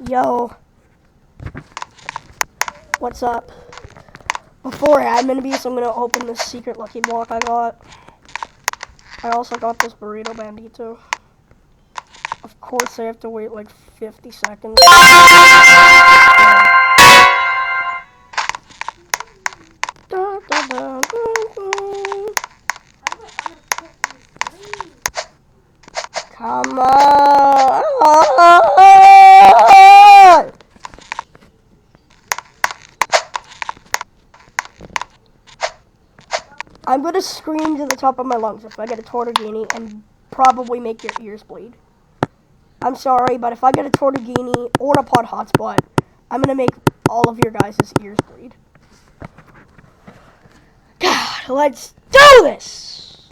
Yo. What's up? Before admin beast, I'm gonna open this secret lucky block I got. I also got this burrito bandito. Of course I have to wait like 50 seconds. Come on! I'm gonna scream to the top of my lungs if I get a tortellini and probably make your ears bleed. I'm sorry, but if I get a tortellini or a pod hotspot, I'm gonna make all of your guys' ears bleed. God, let's do this!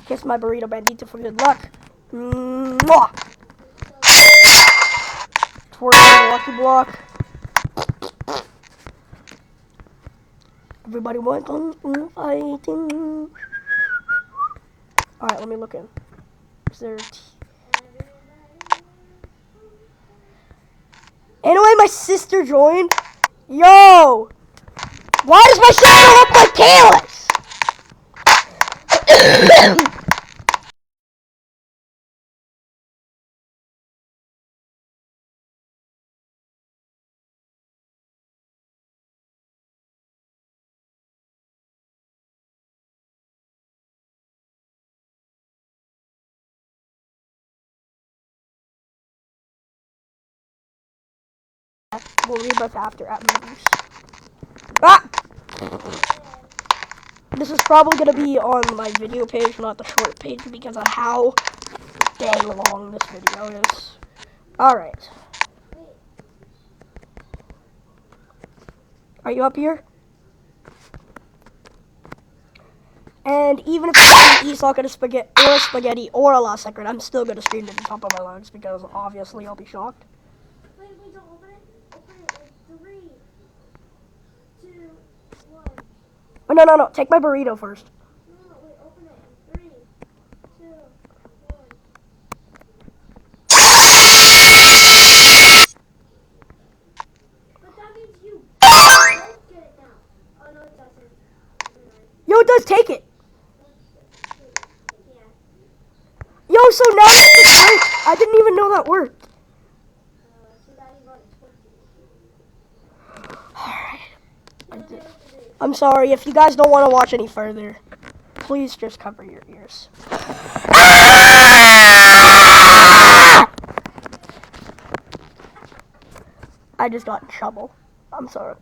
Kiss my burrito bandito for good luck. Mwah! Twerk the lucky block. Everybody wants on fighting. Alright, let me look in. Is there Anyway, my sister joined. Yo! Why does my sister look like Calyx? We'll rebirth after at movies. Ah! This is probably going to be on my video page, not the short page, because of how dang long this video is. Alright. Are you up here? And even if I eat like a spaghetti or a last second, I'm still going to scream to the top of my lungs because obviously I'll be shocked. Wait, don't open it. Open it in 3, 2, 1. Oh, no. Take my burrito first. No, wait, open it in 3, 2, 1. But that means you don't get it now. Oh, no, it doesn't. Yo, it does take it. Yeah. Yo, so now it's great. I didn't even know that worked. So that you got it 20. Alright. I'm sorry, if you guys don't want to watch any further, please just cover your ears. I just got in trouble. I'm sorry.